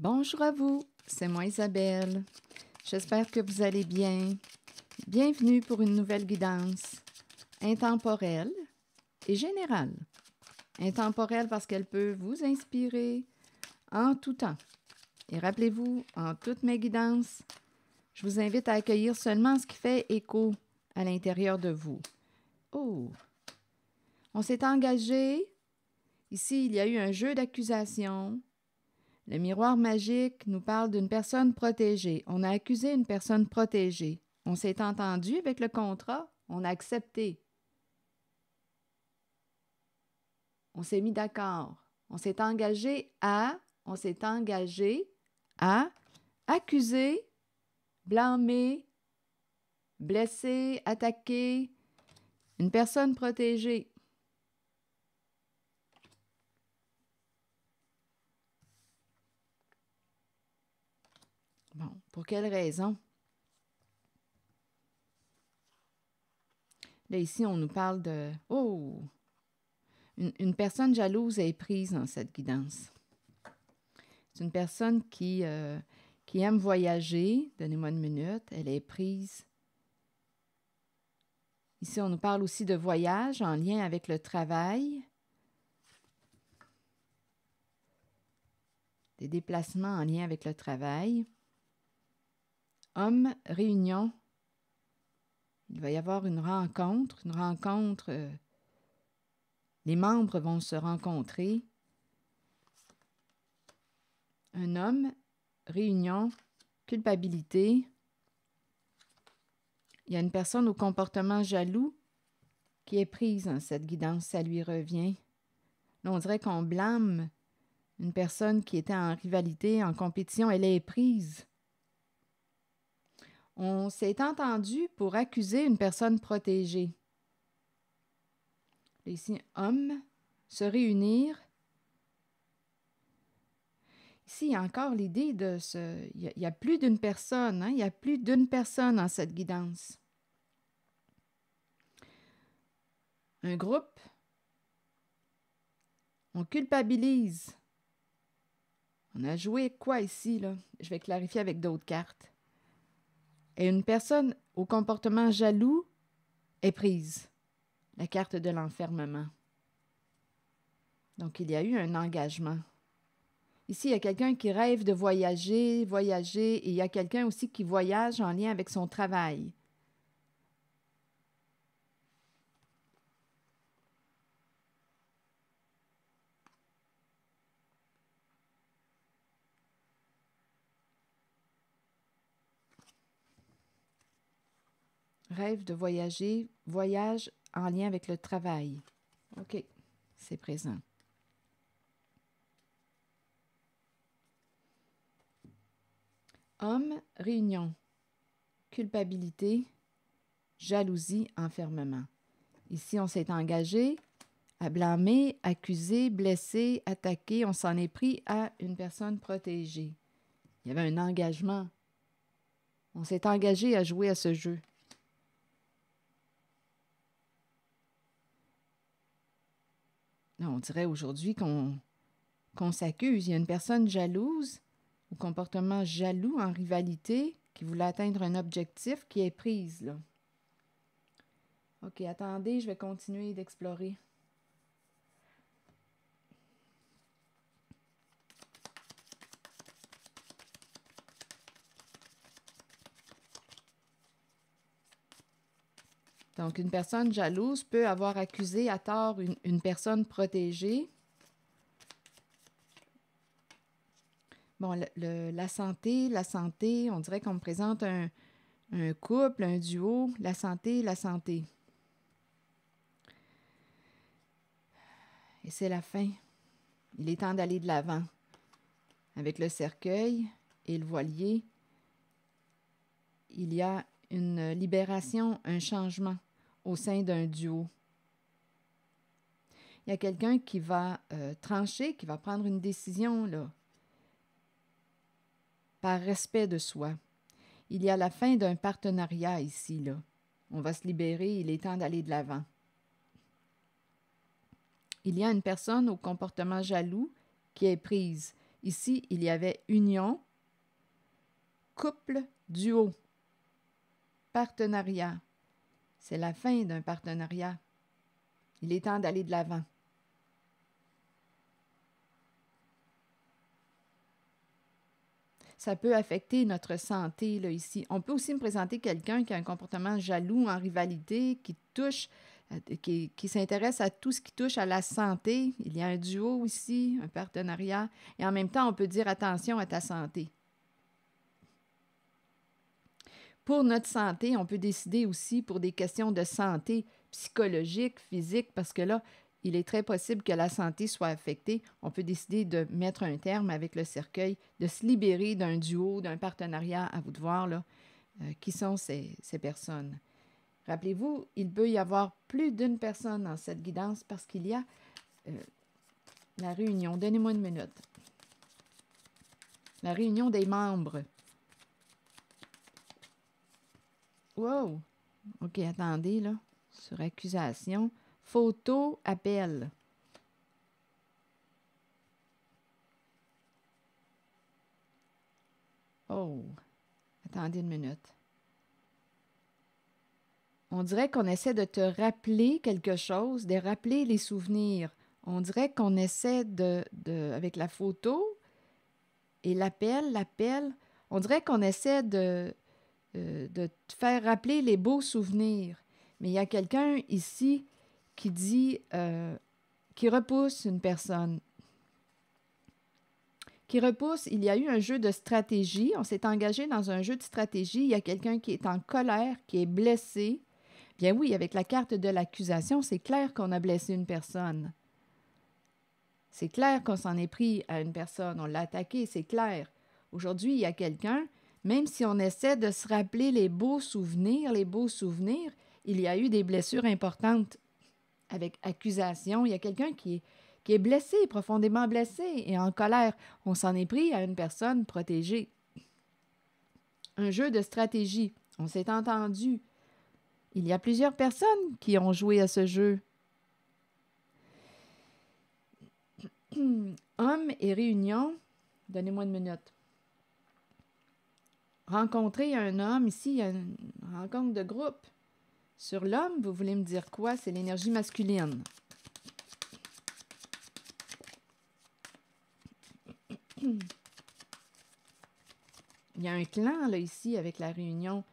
Bonjour à vous, c'est moi Isabelle. J'espère que vous allez bien. Bienvenue pour une nouvelle guidance intemporelle et générale. Intemporelle parce qu'elle peut vous inspirer en tout temps. Et rappelez-vous, en toutes mes guidances, je vous invite à accueillir seulement ce qui fait écho à l'intérieur de vous. Oh! On s'est engagé. Ici, il y a eu un jeu d'accusation. Le miroir magique nous parle d'une personne protégée. On a accusé une personne protégée. On s'est entendu avec le contrat. On a accepté. On s'est mis d'accord. On s'est engagé à accuser, blâmer, blesser, attaquer une personne protégée. Bon, pour quelle raison? Là, ici, on nous parle de... Oh! Une personne jalouse est prise dans cette guidance. C'est une personne qui aime voyager. Donnez-moi une minute. Elle est prise. Ici, on nous parle aussi de voyage en lien avec le travail. Des déplacements en lien avec le travail. Homme, réunion. Il va y avoir une rencontre. Les membres vont se rencontrer. Un homme, réunion, culpabilité. Il y a une personne au comportement jaloux qui est prise dans cette guidance, ça lui revient. Là, on dirait qu'on blâme une personne qui était en rivalité, en compétition, elle est prise. On s'est entendu pour accuser une personne protégée. Ici, homme, se réunir. Ici, il y a encore l'idée de ce... Il y a plus d'une personne, hein? Il y a plus d'une personne dans cette guidance. Un groupe, on culpabilise. On a joué quoi ici, là? Je vais clarifier avec d'autres cartes. Et une personne au comportement jaloux est prise. La carte de l'enfermement. Donc, il y a eu un engagement. Ici, il y a quelqu'un qui rêve de voyager, et il y a quelqu'un aussi qui voyage en lien avec son travail. Rêve de voyager, voyage en lien avec le travail. OK, c'est présent. Homme, réunion, culpabilité, jalousie, enfermement. Ici, on s'est engagé à blâmer, accuser, blesser, attaquer. On s'en est pris à une personne protégée. Il y avait un engagement. On s'est engagé à jouer à ce jeu. Là, on dirait aujourd'hui qu'on s'accuse. Il y a une personne jalouse, au comportement jaloux, en rivalité, qui voulait atteindre un objectif qui est prise, là. OK, attendez, je vais continuer d'explorer. Donc, une personne jalouse peut avoir accusé à tort une personne protégée. Bon, la santé, on dirait qu'on me présente un couple, un duo, la santé. Et c'est la fin. Il est temps d'aller de l'avant. Avec le cercueil et le voilier, il y a une libération, un changement au sein d'un duo. Il y a quelqu'un qui va trancher, qui va prendre une décision, là, par respect de soi. Il y a la fin d'un partenariat ici, là. On va se libérer, il est temps d'aller de l'avant. Il y a une personne au comportement jaloux qui est prise, Ici, il y avait union, couple, duo, partenariat. C'est la fin d'un partenariat. Il est temps d'aller de l'avant. Ça peut affecter notre santé, là, ici. On peut aussi me présenter quelqu'un qui a un comportement jaloux, en rivalité, qui touche, qui s'intéresse à tout ce qui touche à la santé. Il y a un duo ici, un partenariat. Et en même temps, on peut dire attention à ta santé. Pour notre santé, on peut décider aussi pour des questions de santé psychologique, physique, parce que là, il est très possible que la santé soit affectée. On peut décider de mettre un terme avec le cercueil, de se libérer d'un duo, d'un partenariat, à vous de voir là, qui sont ces personnes. Rappelez-vous, il peut y avoir plus d'une personne dans cette guidance parce qu'il y a la réunion. Donnez-moi une minute. La réunion des membres. Wow! OK, attendez, là. Sur accusation. Photo, appel. Oh! Attendez une minute. On dirait qu'on essaie de te rappeler quelque chose, de rappeler les souvenirs. On dirait qu'on essaie avec la photo et l'appel, on dirait qu'on essaie de te faire rappeler les beaux souvenirs. Mais il y a quelqu'un ici qui dit, qui repousse une personne. Qui repousse, il y a eu un jeu de stratégie. On s'est engagé dans un jeu de stratégie. Il y a quelqu'un qui est en colère, qui est blessé. Bien oui, avec la carte de l'accusation, c'est clair qu'on a blessé une personne. C'est clair qu'on s'en est pris à une personne. On l'a attaqué, c'est clair. Aujourd'hui, il y a quelqu'un, même si on essaie de se rappeler les beaux souvenirs, il y a eu des blessures importantes avec accusation. Il y a quelqu'un qui est blessé, profondément blessé et en colère. On s'en est pris à une personne protégée. Un jeu de stratégie. On s'est entendu. Il y a plusieurs personnes qui ont joué à ce jeu. Homme et réunion. Donnez-moi une minute. Rencontrer un homme, ici, il y a une rencontre de groupe. Sur l'homme, vous voulez me dire quoi? C'est l'énergie masculine. Il y a un clan, là, ici, avec la réunion.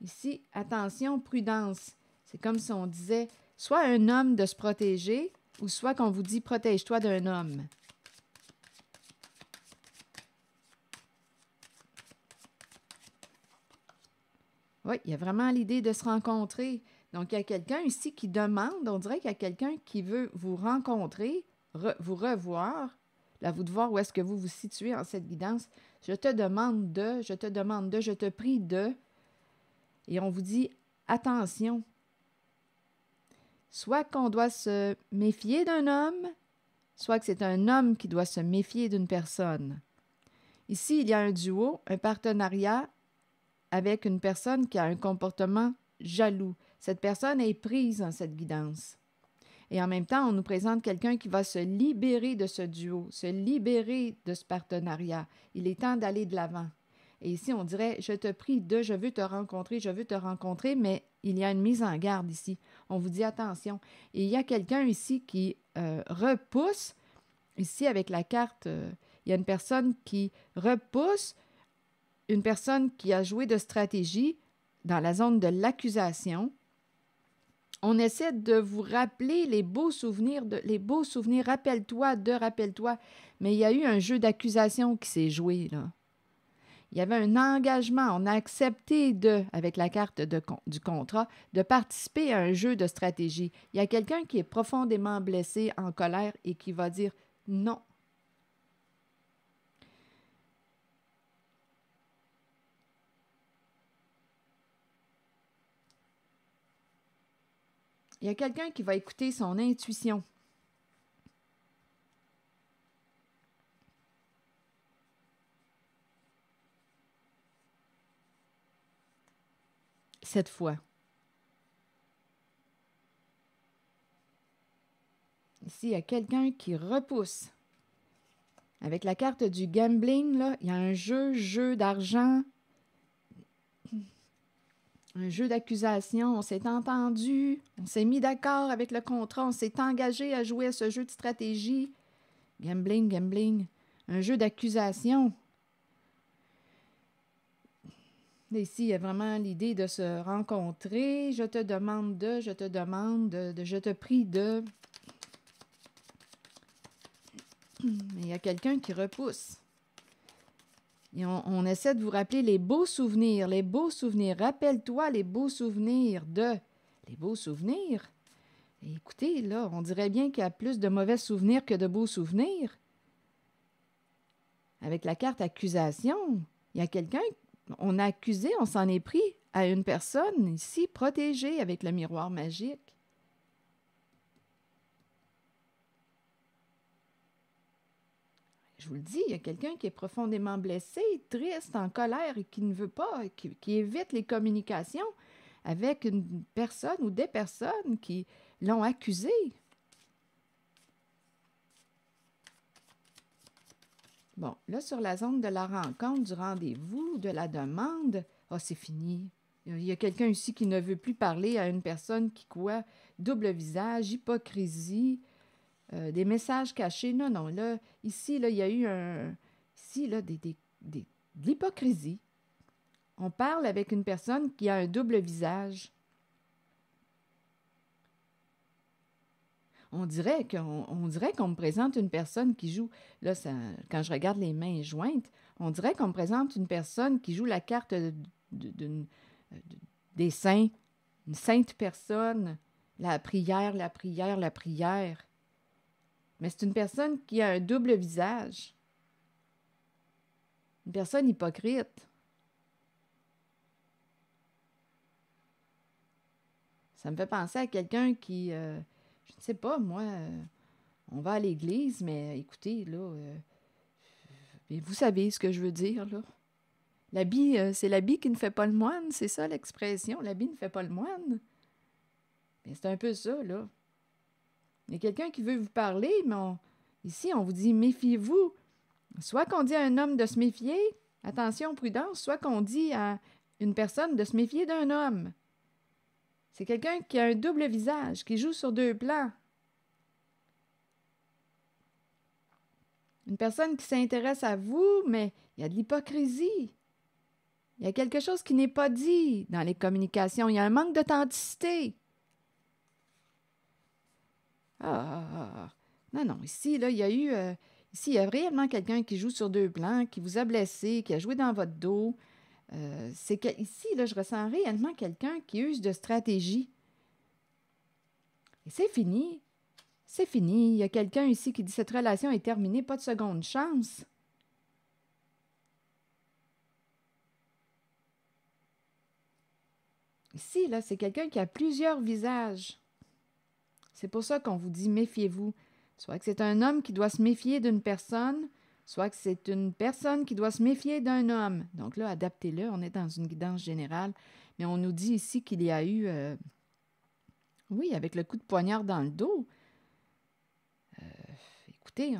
Ici, attention, prudence. C'est comme si on disait, soit un homme de se protéger, ou soit qu'on vous dit, protège-toi d'un homme. Oui, il y a vraiment l'idée de se rencontrer. Donc, il y a quelqu'un ici qui demande, on dirait qu'il y a quelqu'un qui veut vous rencontrer, vous revoir. Là, vous de voir où est-ce que vous vous situez en cette guidance. Je te demande de, je te prie de. Et on vous dit, attention. Soit qu'on doit se méfier d'un homme, soit que c'est un homme qui doit se méfier d'une personne. Ici, il y a un duo, un partenariat avec une personne qui a un comportement jaloux. Cette personne est prise dans cette guidance. Et en même temps, on nous présente quelqu'un qui va se libérer de ce duo, se libérer de ce partenariat. Il est temps d'aller de l'avant. Et ici, on dirait, je te prie de, je veux te rencontrer, mais il y a une mise en garde ici. On vous dit attention. Et il y a quelqu'un ici qui repousse, ici avec la carte, il y a une personne qui repousse une personne qui a joué de stratégie dans la zone de l'accusation. On essaie de vous rappeler les beaux souvenirs, rappelle-toi, mais il y a eu un jeu d'accusation qui s'est joué, là. Il y avait un engagement, on a accepté avec la carte du contrat, de participer à un jeu de stratégie. Il y a quelqu'un qui est profondément blessé, en colère, et qui va dire non. Il y a quelqu'un qui va écouter son intuition. Cette fois. Ici, il y a quelqu'un qui repousse. Avec la carte du gambling, là, il y a un jeu d'argent, un jeu d'accusation. On s'est entendu, on s'est mis d'accord avec le contrat, on s'est engagé à jouer à ce jeu de stratégie. Gambling, un jeu d'accusation. Ici, il y a vraiment l'idée de se rencontrer. Je te demande de, je te prie de. Mais il y a quelqu'un qui repousse. Et on essaie de vous rappeler les beaux souvenirs, les beaux souvenirs. Rappelle-toi les beaux souvenirs de... Les beaux souvenirs? Et écoutez, là, on dirait bien qu'il y a plus de mauvais souvenirs que de beaux souvenirs. Avec la carte accusation, il y a quelqu'un, on a accusé, on s'en est pris à une personne ici protégée avec le miroir magique. Je vous le dis, il y a quelqu'un qui est profondément blessé, triste, en colère et qui ne veut pas, qui évite les communications avec une personne ou des personnes qui l'ont accusé. Bon, là, sur la zone de la rencontre, du rendez-vous, de la demande, c'est fini. Il y a quelqu'un ici qui ne veut plus parler à une personne qui quoi? Double visage, hypocrisie, des messages cachés. Non, là, ici, là, il y a eu de l'hypocrisie. On parle avec une personne qui a un double visage. On dirait qu'on me présente une personne qui joue, là, quand je regarde les mains jointes, on dirait qu'on me présente une personne qui joue la carte des saints, une sainte personne, la prière. Mais c'est une personne qui a un double visage, une personne hypocrite. Ça me fait penser à quelqu'un qui... je ne sais pas, moi, on va à l'église, mais écoutez, là, vous savez ce que je veux dire, là. L'habit, c'est l'habit qui ne fait pas le moine, c'est ça l'expression, l'habit ne fait pas le moine. Mais c'est un peu ça, là. Il y a quelqu'un qui veut vous parler, mais ici, on vous dit, méfiez-vous. Soit qu'on dit à un homme de se méfier, attention, prudence, soit qu'on dit à une personne de se méfier d'un homme. C'est quelqu'un qui a un double visage, qui joue sur deux plans. Une personne qui s'intéresse à vous, mais il y a de l'hypocrisie. Il y a quelque chose qui n'est pas dit dans les communications. Il y a un manque d'authenticité. Non, ici, là, il y a eu... ici, il y a réellement quelqu'un qui joue sur deux plans, qui vous a blessé, qui a joué dans votre dos. Ici, là, je ressens réellement quelqu'un qui use de stratégie. Et c'est fini. C'est fini. Il y a quelqu'un ici qui dit cette relation est terminée, pas de seconde chance. Ici, là, c'est quelqu'un qui a plusieurs visages. C'est pour ça qu'on vous dit méfiez-vous. Soit que c'est un homme qui doit se méfier d'une personne, soit que c'est une personne qui doit se méfier d'un homme. Donc là, adaptez-le. On est dans une guidance générale. Mais on nous dit ici qu'il y a eu... oui, avec le coup de poignard dans le dos. Écoutez,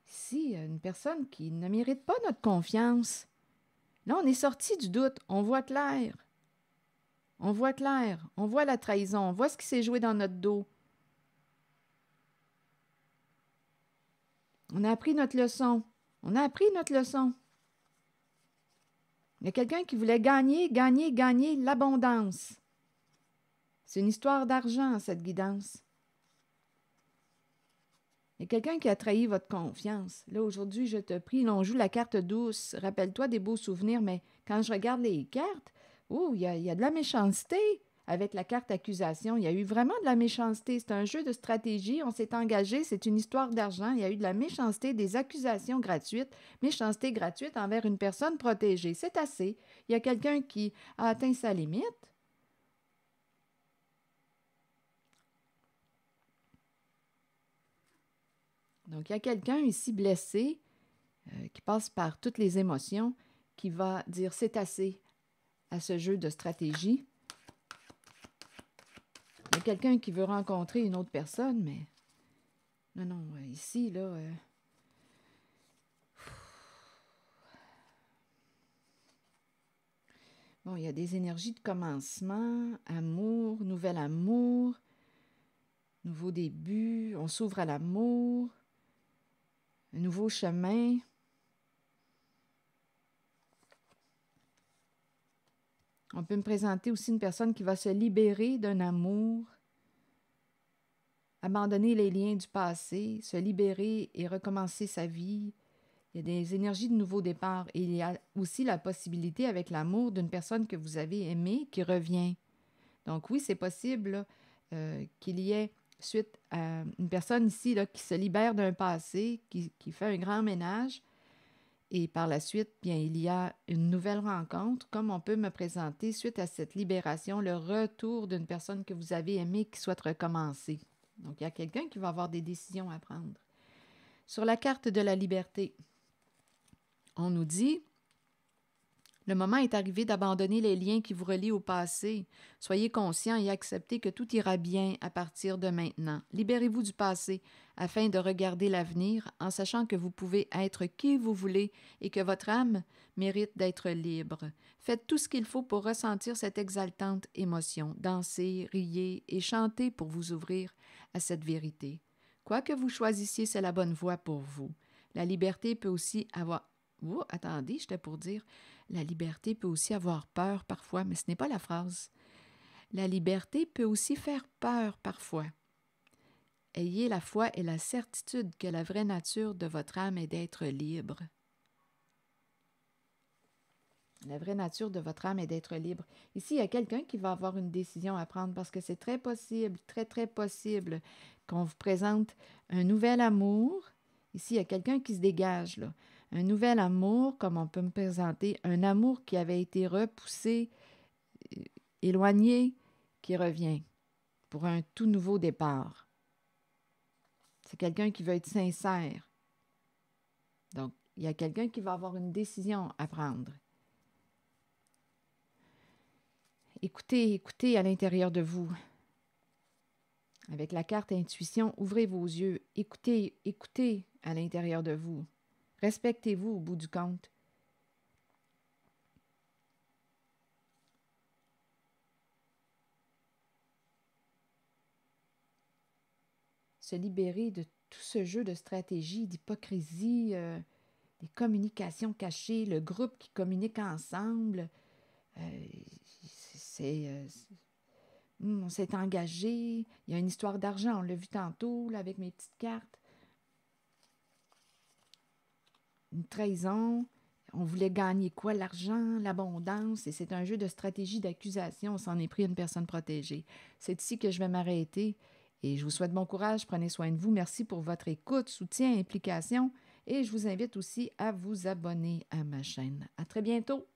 ici, une personne qui ne mérite pas notre confiance. Là, on est sorti du doute. On voit clair. On voit clair. On voit la trahison. On voit ce qui s'est joué dans notre dos. On a appris notre leçon. On a appris notre leçon. Il y a quelqu'un qui voulait gagner l'abondance. C'est une histoire d'argent, cette guidance. Il y a quelqu'un qui a trahi votre confiance. Là, aujourd'hui, je te prie, là, on joue la carte douce. Rappelle-toi des beaux souvenirs, mais quand je regarde les cartes, il y a de la méchanceté avec la carte accusation. Il y a eu vraiment de la méchanceté. C'est un jeu de stratégie. On s'est engagé. C'est une histoire d'argent. Il y a eu de la méchanceté, des accusations gratuites. Méchanceté gratuite envers une personne protégée. C'est assez. Il y a quelqu'un qui a atteint sa limite. Donc, il y a quelqu'un ici blessé qui passe par toutes les émotions, qui va dire c'est assez à ce jeu de stratégie. Il y a quelqu'un qui veut rencontrer une autre personne, mais Non, non, ici, là... Bon, il y a des énergies de commencement, amour, nouvel amour, nouveau début, on s'ouvre à l'amour, un nouveau chemin. On peut me présenter aussi une personne qui va se libérer d'un amour, abandonner les liens du passé, se libérer et recommencer sa vie. Il y a des énergies de nouveau départ. Et il y a aussi la possibilité avec l'amour d'une personne que vous avez aimée qui revient. Donc oui, c'est possible là, qu'il y ait, suite à une personne ici là, qui se libère d'un passé, qui fait un grand ménage, et par la suite, bien, il y a une nouvelle rencontre, comme on peut me présenter, suite à cette libération, le retour d'une personne que vous avez aimée qui souhaite recommencer. Donc, il y a quelqu'un qui va avoir des décisions à prendre. Sur la carte de la liberté, on nous dit: le moment est arrivé d'abandonner les liens qui vous relient au passé. Soyez conscient et acceptez que tout ira bien à partir de maintenant. Libérez-vous du passé afin de regarder l'avenir en sachant que vous pouvez être qui vous voulez et que votre âme mérite d'être libre. Faites tout ce qu'il faut pour ressentir cette exaltante émotion. Dansez, riez et chantez pour vous ouvrir à cette vérité. Quoi que vous choisissiez, c'est la bonne voie pour vous. La liberté peut aussi avoir... Oh, attendez, j'étais pour dire... La liberté peut aussi avoir peur parfois, mais ce n'est pas la phrase. La liberté peut aussi faire peur parfois. Ayez la foi et la certitude que la vraie nature de votre âme est d'être libre. La vraie nature de votre âme est d'être libre. Ici, il y a quelqu'un qui va avoir une décision à prendre parce que c'est très possible, très, très possible qu'on vous présente un nouvel amour. Ici, il y a quelqu'un qui se dégage, là. Un nouvel amour, comme on peut me présenter, un amour qui avait été repoussé, éloigné, qui revient pour un tout nouveau départ. C'est quelqu'un qui veut être sincère. Donc, il y a quelqu'un qui va avoir une décision à prendre. Écoutez, écoutez à l'intérieur de vous. Avec la carte intuition, ouvrez vos yeux. Écoutez, écoutez à l'intérieur de vous. Respectez-vous au bout du compte. Se libérer de tout ce jeu de stratégie, d'hypocrisie, des communications cachées, le groupe qui communique ensemble. On s'est engagé. Il y a une histoire d'argent, on l'a vu tantôt là, avec mes petites cartes. Une trahison. On voulait gagner quoi? L'argent, l'abondance. Et c'est un jeu de stratégie d'accusation. On s'en est pris une personne protégée. C'est ici que je vais m'arrêter. Et je vous souhaite bon courage. Prenez soin de vous. Merci pour votre écoute, soutien, implication. Et je vous invite aussi à vous abonner à ma chaîne. À très bientôt.